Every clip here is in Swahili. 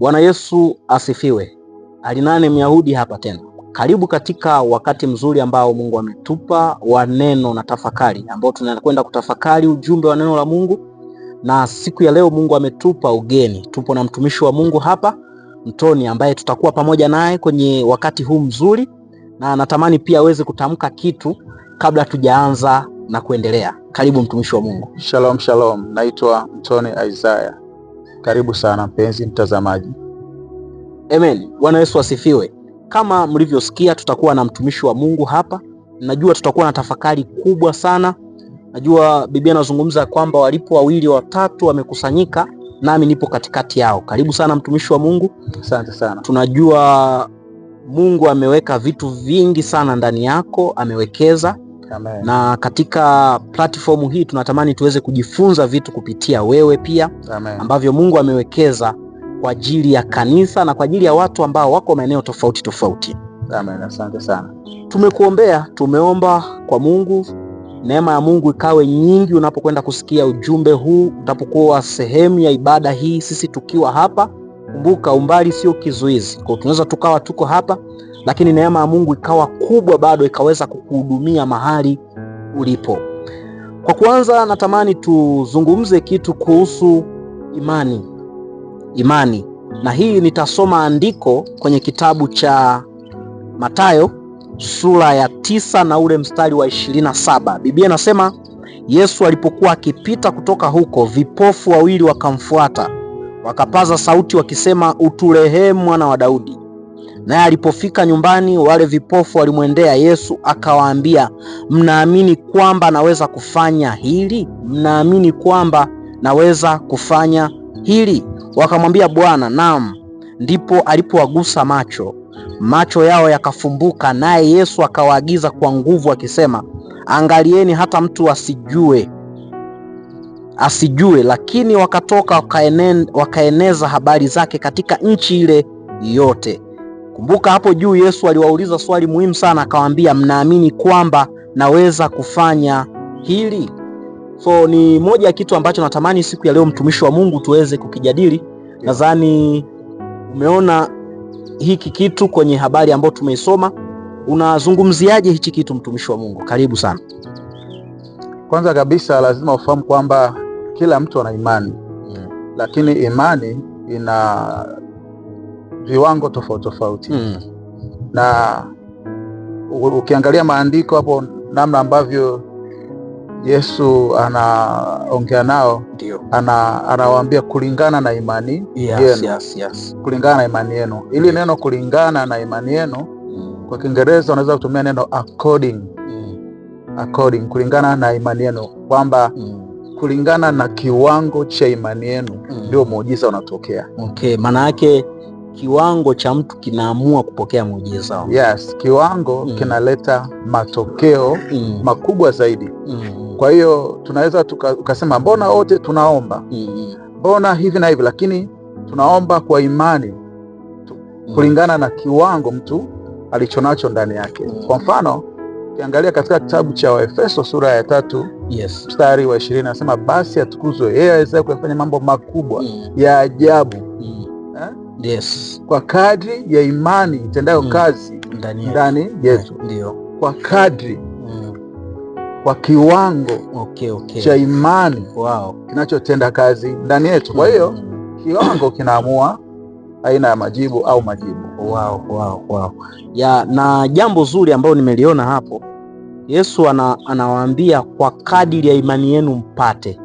Bwana Yesu asifiwe. Alinane Myahudi hapa tena. Karibu katika wakati mzuri ambao Mungu ametupa wa neno na tafakari, ambao tunakwenda kutafakari ujumbe wa neno la Mungu. Na siku ya leo Mungu ametupa ugeni. Tupo na mtumishi wa Mungu hapa, Mtoni, ambaye tutakuwa pamoja naye kwenye wakati huu mzuri, na natamani pia aweze kutamka kitu kabla tujaanza na kuendelea. Karibu mtumishi wa Mungu. Shalom, shalom. Naitwa Mtoni Isaiah. Karibu sana mpenzi mtazamaji. Amen. Bwana Yesu asifiwe. Kama mlivyosikia, tutakuwa na mtumishi wa Mungu hapa. Najua tutakuwa na tafakari kubwa sana. Najua Biblia inazungumza kwamba walipo wawili watatu wamekusanyika, nami nipo katikati yao. Karibu sana mtumishi wa Mungu. Asante sana. Tunajua Mungu ameweka vitu vingi sana ndani yako, amewekeza. Amen. Na katika platform hii tunatamani tuweze kujifunza vitu kupitia wewe pia. Amen. Ambavyo Mungu amewekeza kwa ajili ya kanisa na kwa ajili ya watu ambao wako maeneo tofauti tofauti. Amen. Asante sana. Tumekuombea, tumeomba kwa Mungu, neema ya Mungu ikawe nyingi unapokwenda kusikia ujumbe huu, utapokuwa sehemu ya ibada hii, sisi tukiwa hapa. Kumbuka umbali sio kizuizi. Kwa tunaweza tukawa tuko hapa, lakini neema ya Mungu ikawa kubwa bado ikaweza kukuhudumia mahali ulipo. Kwa kwanza natamani tuzungumze kitu kuhusu imani. Imani. Na hii nitasoma andiko kwenye kitabu cha Mathayo sura ya 9 na ule mstari wa 27. Biblia inasema, Yesu alipokuwa akipita kutoka huko, vipofu wawili wakamfuata, wakapaza sauti wakisema, uturehemu mwana wa Daudi. Naye alipofika nyumbani, wale vipofu walimwendea Yesu, akawaambia, mnaamini kwamba naweza kufanya hili? Mnaamini kwamba naweza kufanya hili? Wakamwambia, Bwana, naam. Ndipo alipowagusa macho yao yakafumbuka. Naye Yesu akawaagiza kwa nguvu akisema, angalieni hata mtu asijue. Lakini wakatoka wakaeneza habari zake katika nchi ile yote. Kumbuka hapo juu Yesu aliwauliza swali muhimu sana, akawaambia, mnaamini kwamba naweza kufanya hili? So ni moja ya kitu ambacho natamani siku ya leo mtumishi wa Mungu tuweze kukijadili. Nadhani umeona hiki kitu kwenye habari ambayo tumeisoma. Unazungumziaje hichi kitu mtumishi wa Mungu? Karibu sana. Kwanza kabisa lazima ufahamu kwamba kila mtu ana imani. Lakini imani ina viwango tofauti tofauti. Na ukiangalia maandiko hapo, namna ambavyo Yesu anaongea nao, anawaambia kulingana na imani yenu. Yes. Kulingana na imani yenu. Ili neno kulingana na imani yenu, kwa Kiingereza unaweza kutumia neno according. According, kulingana na imani yenu, kwamba kulingana na kiwango cha imani yenu ndio muujiza unatokea. Okay, maana yake kiwango cha mtu kinaamua kupokea muujiza. Yes, kiwango kinaleta matokeo makubwa zaidi. Kwa hiyo tunaweza tukasema mbona wote tunaomba, mbona hivi na hivi, lakini tunaomba kwa imani kulingana na kiwango mtu alichonacho ndani yake. Kwa mfano, ukiangalia katika kitabu cha Waefeso sura ya 3, mstari wa 20, anasema, basi atukuzwe yeye awezaye kufanya mambo makubwa ya ajabu kwa kadri ya imani itendayo kazi ndani yetu. Ndio. Kwa kadri, kwa kiwango cha imani kinachotenda kazi ndani yetu. Kwa hiyo kiwango kinaamua aina ya majibu au majibu. Wow. Na jambo zuri ambalo nimeliona hapo, Yesu anawaambia kwa kadiri ya imani yenu mpate.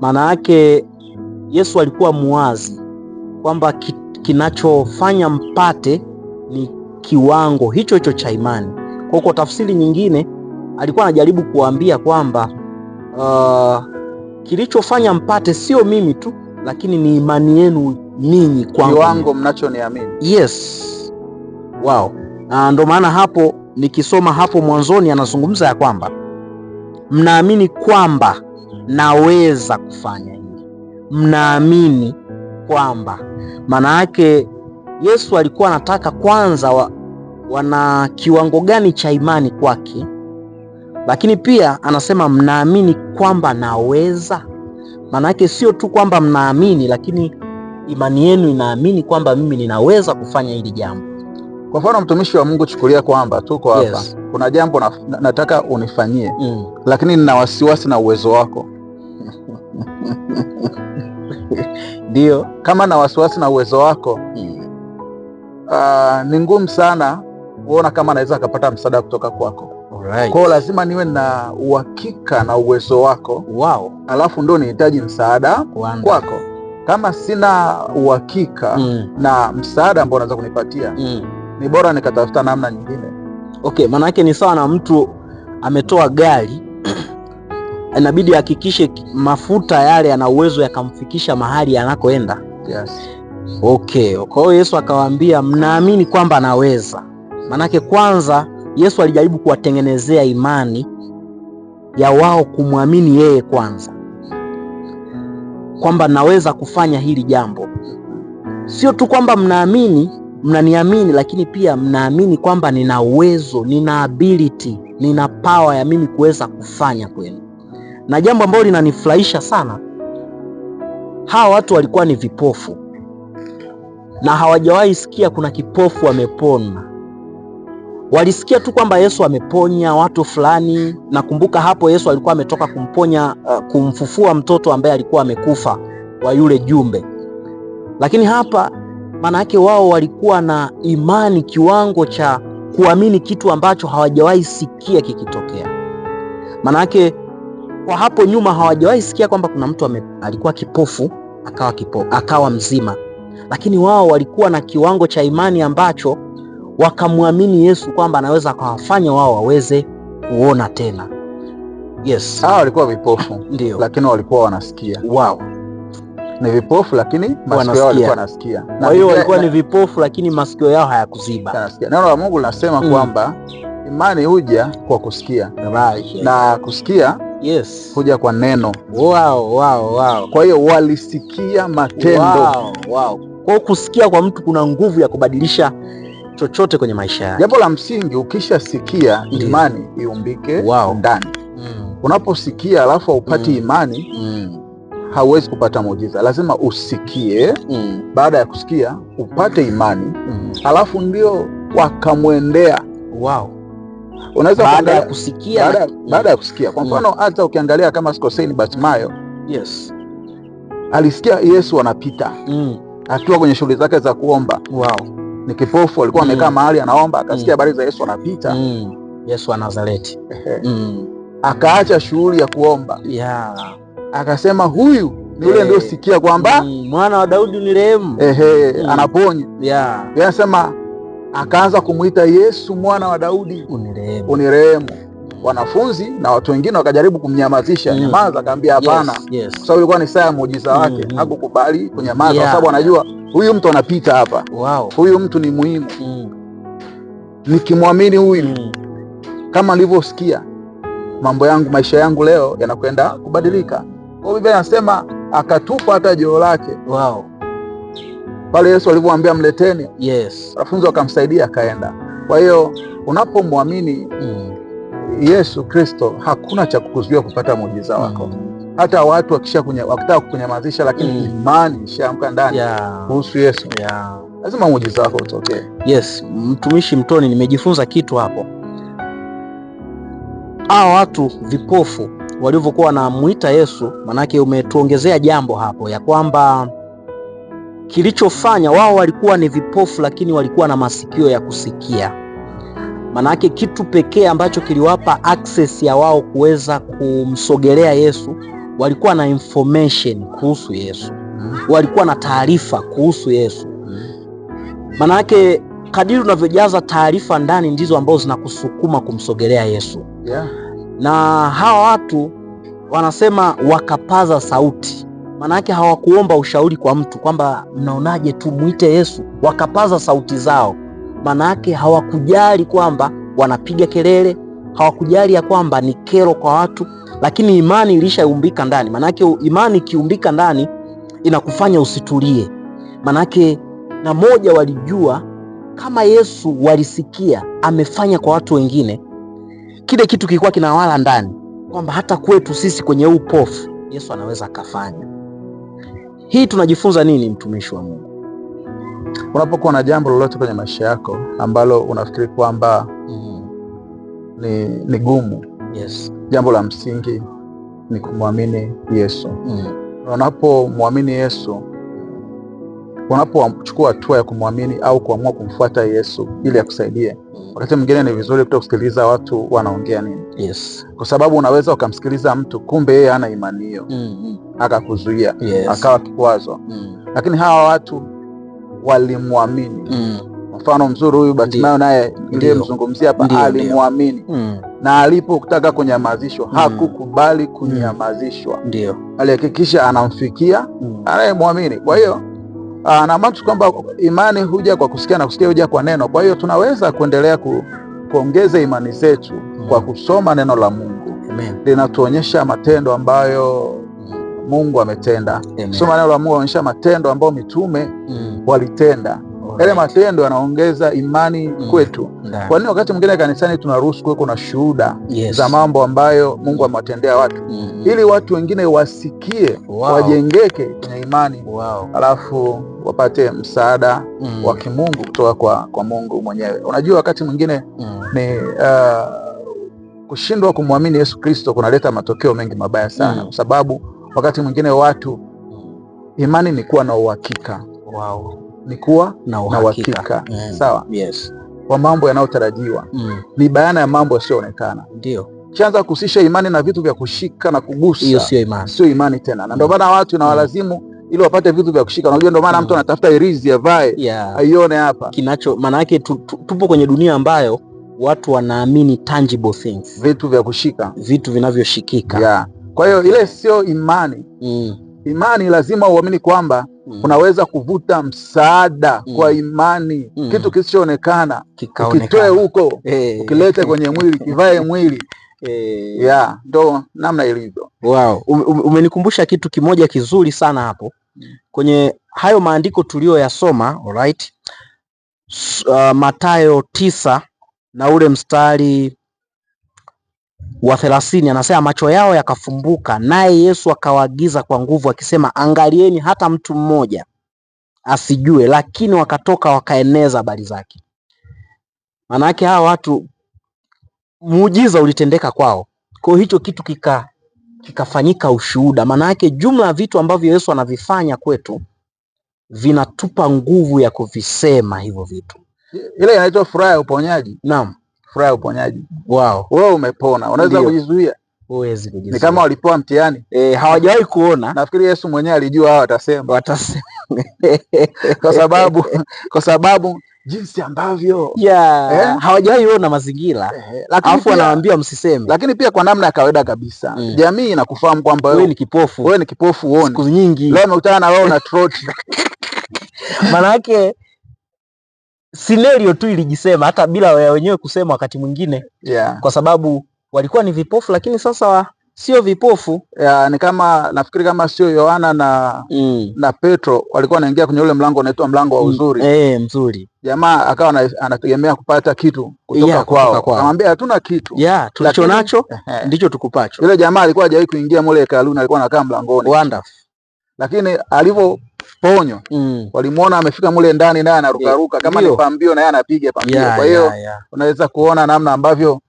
Maana yake Yesu alikuwa muwazi kwamba kinachofanya mpate ni kiwango hicho cha imani. Kwa tafsiri nyingine alikuwa anajaribu kuambia kwamba kilichofanya mpate sio mimi tu, lakini ni imani yenu ninyi kwangu, kiwango mnachoniamini. Yes. Wow. Na ndo maana hapo nikisoma hapo mwanzoni anazungumza ya kwamba mnaamini kwamba naweza kufanya hili. Mnaamini kwamba, maana yake Yesu alikuwa anataka kwanza wana kiwango gani cha imani kwake, lakini pia anasema mnaamini kwamba naweza. Maana yake sio tu kwamba mnaamini, lakini imani yenu inaamini kwamba mimi ninaweza kufanya hili jambo. Kwa mfano, mtumishi wa Mungu, chukulia kwamba tuko hapa, kuna jambo nataka unifanyie, lakini nina wasiwasi na uwezo wako. Ndio, kama na wasiwasi na uwezo wako, ni ngumu sana kuona kama naweza akapata msaada kutoka kwako. Alright. Kwa lazima niwe na uhakika na uwezo wako. Wow. Alafu ndio nihitaji msaada kwako. Kama sina uhakika na msaada ambao unaweza kunipatia, ni bora nikatafuta namna nyingine. Okay, maana yake ni sawa na mtu ametoa gari inabidi hakikishe mafuta yale yana uwezo yakamfikisha mahali anakoenda. Yes. Okay, kwa hiyo Yesu akawaambia mnaamini kwamba anaweza. Maana yake kwanza Yesu alijaribu kuwatengenezea imani ya wao kumwamini yeye kwanza, kwamba naweza kufanya hili jambo. Sio tu kwamba mnaniamini, lakini pia mnaamini kwamba nina uwezo, nina ability, nina power ya mimi kuweza kufanya kwenu. Na jambo ambalo linanifurahisha sana, hawa watu walikuwa ni vipofu na hawajawahi sikia kuna kipofu amepona. Walisikia tu kwamba Yesu ameponya watu fulani. Nakumbuka hapo Yesu alikuwa ametoka kumfufua mtoto ambaye alikuwa amekufa wa yule jumbe. Lakini hapa maana yake wao walikuwa na imani kiwango cha kuamini kitu ambacho hawajawahi sikia kikitokea. Maana yake kwa hapo nyuma hawajawahi sikia kwamba kuna mtu alikuwa kipofu akawa mzima. Lakini wao walikuwa na kiwango cha imani ambacho wakamwamini Yesu kwamba anaweza akawafanya wao waweze kuona tena. Yes. Hao walikuwa vipofu. Ndio. Lakini walikuwa wanasikia. Wow. Ni vipofu lakini masikio yao walikuwa wanasikia. Kwa hiyo walikuwa ni vipofu lakini masikio yao hayakuziba. Neno la Mungu linasema kwamba imani huja kwa kusikia. Right. Na kusikia huja kwa neno. Wow. Kwa hiyo walisikia matendo. Wow. Kwa kusikia kwa mtu kuna nguvu ya kubadilisha chochote kwenye maisha yake. Jambo la msingi, ukishasikia imani iumbike ndani. Unaposikia alafu upati imani, hauwezi kupata muujiza. Lazima usikie, baada ya kusikia upate imani, alafu ndio wakamwendea. Wow. Unaweza baada ya kusikia, baada ya kusikia. Kwa mfano hata ukiangalia kama sikosei ni Bartimayo. Yes. Alisikia Yesu anapita. Akiwa kwenye shughuli zake za kuomba. Wow. Ni kipofu, alikuwa amekaa mahali anaomba, akasikia habari za Yesu anapita. Yesu wa Nazareti. Akaacha shughuli ya kuomba. Akasema huyu ni yule ndio sikia kwamba mwana wa Daudi unirehemu. Anaponya. Anasema akaanza kumuita Yesu mwana wa Daudi unirehemu. Wanafunzi na watu wengine wakajaribu kumnyamazisha. Nyamaza, akaambia hapana. Kwa sababu ilikuwa ni saa ya muujiza wake. Hakukubali kunyamaza kwa sababu anajua huyu mtu anapita hapa. Wow. Huyu mtu ni muhimu. Nikimwamini huyu kama nilivyosikia, mambo yangu, maisha yangu leo yanakwenda kubadilika. Kwa Biblia inasema akatupa hata joho lake. Wow. Pale Yesu alivyomwambia mleteni. Wanafunzi wakamsaidia akaenda. Kwa hiyo unapomwamini Yesu Kristo, hakuna cha kukuzuia kupata muujiza wako. Hata watu wakitaka kukunyamazisha, lakini imani ishaamka ndani kuhusu Yesu, lazima muujiza wako utokee. Yes, mtumishi Mtoni, nimejifunza kitu hapo. Hao watu vipofu walivyokuwa wanamuita Yesu, manake umetuongezea jambo hapo ya kwamba kilichofanya wao walikuwa ni vipofu lakini walikuwa na masikio ya kusikia. Manake kitu pekee ambacho kiliwapa access ya wao kuweza kumsogelea Yesu, walikuwa na information kuhusu Yesu. Walikuwa na taarifa kuhusu Yesu. Manake kadiri unavyojaza taarifa ndani ndizo ambazo zinakusukuma kumsogelea Yesu. Na hawa watu wanasema wakapaza sauti. Manake hawakuomba ushauri kwa mtu kwamba mnaonaje tu muite Yesu. Wakapaza sauti zao. Manake hawakujali kwamba wanapiga kelele, hawakujali ya kwamba ni kero kwa watu, lakini imani ilishaumbika ndani. Manake imani ikiumbika ndani inakufanya usitulie. Manake na moja, walijua kama Yesu walisikia amefanya kwa watu wengine, kile kitu kilikuwa kinawala ndani kwamba hata kwetu sisi kwenye upofu Yesu anaweza akafanya. Hii tunajifunza nini, mtumishi wa Mungu? Unapokuwa na jambo lolote kwenye maisha yako ambalo unafikiri kwamba ni gumu, yes, jambo la msingi ni kumwamini Yesu. Unapomwamini Yesu, unapochukua hatua ya kumwamini au kuamua kumfuata Yesu ili akusaidie, wakati mwingine ni vizuri kutokusikiliza watu wanaongea nini. Yes. Kwa sababu unaweza ukamsikiliza mtu kumbe yeye hana imani hiyo, akakuzuia, yes, akawa kikwazo. Lakini hawa watu walimwamini. Mfano mzuri huyu Bartimayo naye niliyemzungumzia hapa, alimwamini. Na alipotaka kunyamazishwa hakukubali kunyamazishwa. Ndio. Alihakikisha anamfikia anayemwamini. Kwa hiyo naamini kwamba imani huja kwa kusikia na kusikia huja kwa neno. Kwa hiyo tunaweza kuendelea kuongeza imani zetu kwa kusoma neno la Mungu. Amen. Linatuonyesha matendo ambayo Mungu ametenda. Soma neno la Mungu inaonyesha matendo ambayo mitume walitenda. Yale matendo yanaongeza imani kwetu. Kwa nini wakati mwingine kanisani tunaruhusu kuwe kuna shuhuda za mambo ambayo Mungu amewatendea watu, ili watu wengine wasikie, wajengeke kwenye imani, alafu wapate msaada wa kimungu kutoka kwa Mungu mwenyewe. Unajua wakati mwingine ni kushindwa kumwamini Yesu Kristo kunaleta matokeo mengi mabaya sana, kwa sababu wakati mwingine watu, imani ni kuwa na uhakika. Ni kuwa na uhakika. Sawa? Yes. Kwa mambo yanayotarajiwa. Ni bayana ya mambo yasiyoonekana. Ndio. Kianza kuhusisha imani na vitu vya kushika na kugusa, hiyo sio imani. Sio imani tena. Na ndio maana watu na walazimu ili wapate vitu vya kushika. Unajua ndio maana mtu anatafuta irizi avae, aione hapa. Maana yake tupo kwenye dunia ambayo watu wanaamini tangible things. Vitu vya kushika, vitu vinavyoshikika. Kwa hiyo ile sio imani. Imani lazima uamini kwamba unaweza kuvuta msaada kwa imani. Kitu kisichoonekana ukitoe huko, ukilete kwenye mwili, kivae mwili. Ndo namna ilivyo. Wow. Umenikumbusha kitu kimoja kizuri sana hapo kwenye hayo maandiko tuliyoyasoma. Alright. Mathayo 9 na ule mstari wa 30 anasema, macho yao yakafumbuka, naye Yesu akawaagiza kwa nguvu akisema, angalieni hata mtu mmoja asijue. Lakini wakatoka wakaeneza habari zake. Maana yake hawa watu muujiza ulitendeka kwao. Kwa hicho kitu kikafanyika ushuhuda. Maana yake jumla ya vitu ambavyo Yesu anavifanya kwetu vinatupa nguvu ya kuvisema hivyo vitu. Ile inaitwa furaha ya uponyaji. Naam. Furaha ya uponyaji. Wow. Wewe umepona, unaweza kujizuia? Huwezi kujizuia. Ni kama walipoa mtihani. Hawajawahi kuona. Nafikiri Yesu mwenyewe alijua hao watasema. Kwa sababu jinsi ambavyo hawajawahi ona mazingira. Alafu anawaambia msiseme. Lakini pia kwa namna ya kawaida kabisa. Jamii inakufahamu kwamba wewe ni kipofu. Wewe ni kipofu uone. Siku nyingi. Leo umekutana na wewe na troti. Maana yake scenario tu ilijisema hata bila wenyewe kusema wakati mwingine. Kwa sababu walikuwa ni vipofu, lakini sasa sio vipofu. Ni kama nafikiri kama sio Yohana na Petro walikuwa wanaingia kwenye ule mlango unaitwa mlango wa uzuri. Mzuri. Jamaa akawa anategemea kupata kitu kutoka kwao. Akamwambia hatuna kitu. Tulicho nacho ndicho tukupacho. Yule jamaa alikuwa hajawahi kuingia mule hekaluni, alikuwa anakaa mlangoni. Wonderful. Lakini alivyoponywa walimuona amefika mule ndani naye anarukaruka kama ni pambio na yeye anapiga pambio. Kwa hiyo unaweza kuona namna ambavyo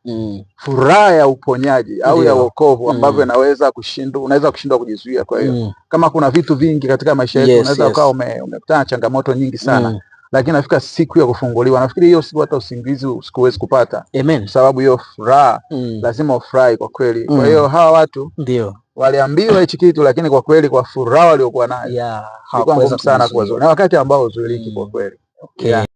furaha ya uponyaji au ya wokovu ambavyo unaweza kushindwa kujizuia. Kwa hiyo kama kuna vitu vingi katika maisha yetu unaweza ukawa umekutana na changamoto nyingi sana, lakini nafika siku ya kufunguliwa, nafikiri hiyo siku hata usingizi usikuwezi kupata. Amen. Sababu hiyo furaha lazima ufurahi kwa kweli. Kwa hiyo hawa watu ndio waliambiwa hichi kitu, lakini kwa kweli kwa furaha waliokuwa nayo hawakuweza sana kuwazoea. Na wakati ambao uzuiliki kwa kweli.